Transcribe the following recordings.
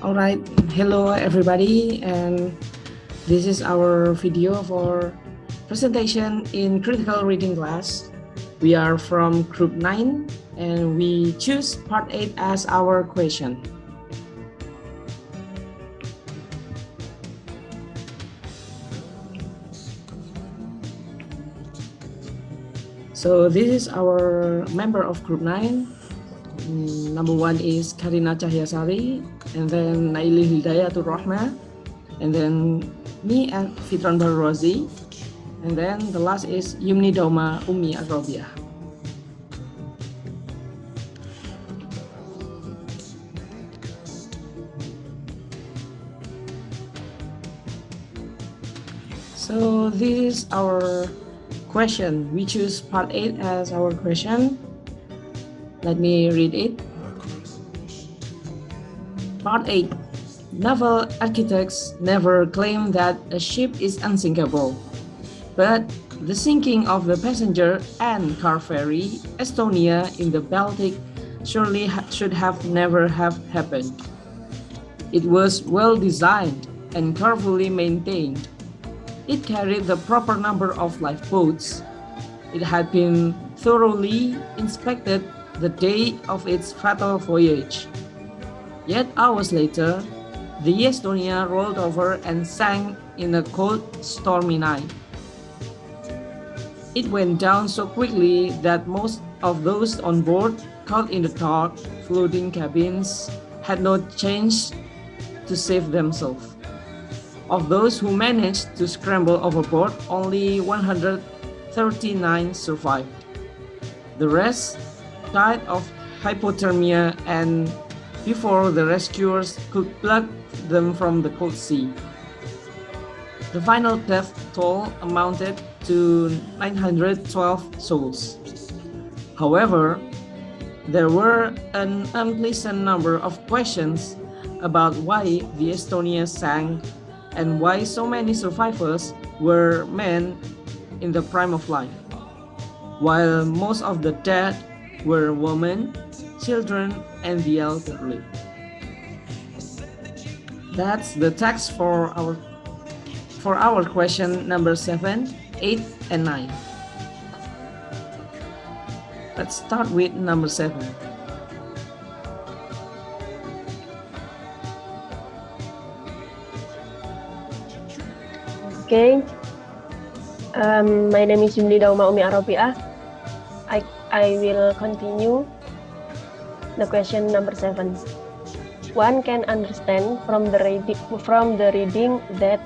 All right, hello everybody, and this is our video for presentation in critical reading class. We are from group 9 and we choose part 8 as our question. So this is our member of group 9. Number 1 is Karina Sari, and then Nailil Hidayaturrohmah, and then me and Fithron Rozi, and then the last is Yumni, Dauma, Ummi, and Rabiah. So this is our question. We choose part 8 as our question. Let me read it. Part 8. Naval architects never claim that a ship is unsinkable, but the sinking of the passenger and car ferry Estonia in the Baltic surely should have never have happened. It was well designed and carefully maintained. It carried the proper number of lifeboats. It had been thoroughly inspected the day of its fatal voyage. Yet hours later, the Estonia rolled over and sank in a cold, stormy night. It went down so quickly that most of those on board, caught in the dark, floating cabins, had no chance to save themselves. Of those who managed to scramble overboard, only 139 survived. The rest died of hypothermia and before the rescuers could plug them from the cold sea. The final death toll amounted to 912 souls. However, there were an unpleasant number of questions about why the Estonia sank and why so many survivors were men in the prime of life, while most of the dead were women, children, and the elderly. That's the text for our question number 7, 8, and 9. Let's start with number 7. Okay. My name is Yumni Dauma Ummi Rabiah. I will continue the question number 7. One can understand from the reading that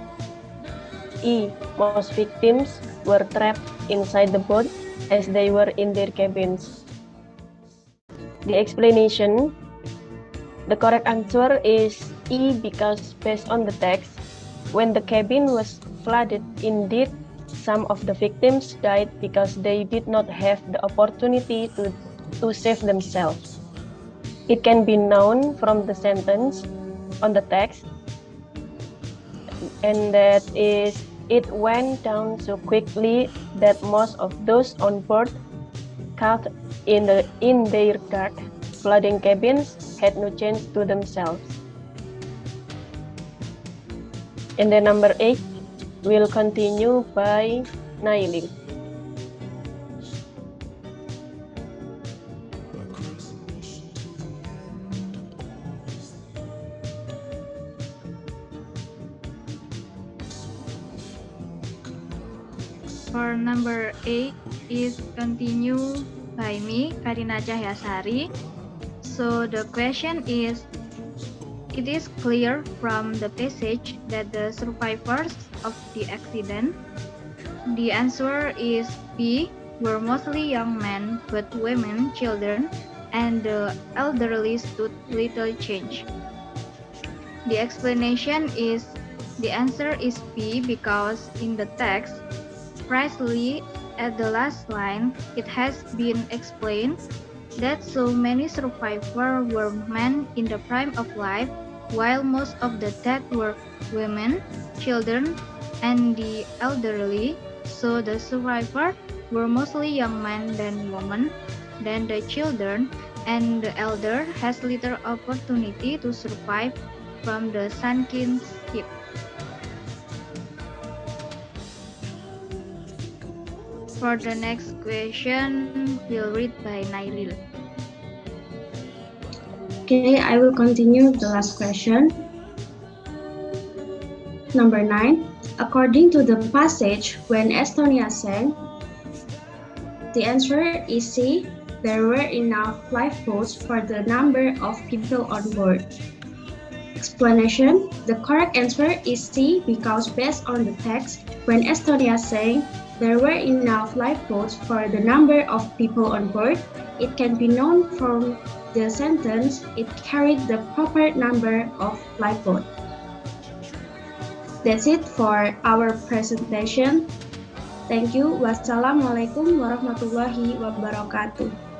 most victims were trapped inside the boat as they were in their cabins. The explanation, the correct answer is E because based on the text, when the cabin was flooded, indeed, some of the victims died because they did not have the opportunity to save themselves. It can be known from the sentence on the text, and that is, it went down so quickly that most of those on board, caught in their dark, flooding cabins, had no chance to themselves. And then number 8 will continue by Nailil. For number 8 is continue by me, Karina Sari. So the question is, it is clear from the passage that the survivors of the accident, the answer is B, were mostly young men, but women, children, and the elderly stood little change. The explanation is, the answer is B because in the text, precisely at the last line, it has been explained that so many survivors were men in the prime of life, while most of the dead were women, children, and the elderly. So the survivors were mostly young men than women, then the children, and the elder has little opportunity to survive from the sunken ship. For the next question, we'll read by Nailil. Okay, I will continue the last question. Number 9. According to the passage when Estonia sank, the answer is C. There were enough lifeboats for the number of people on board. Explanation: the correct answer is C because based on the text, when Estonia sank, there were enough lifeboats for the number of people on board. It can be known from the sentence, it carried the proper number of lifeboats. That's it for our presentation. Thank you. Wassalamualaikum warahmatullahi wabarakatuh.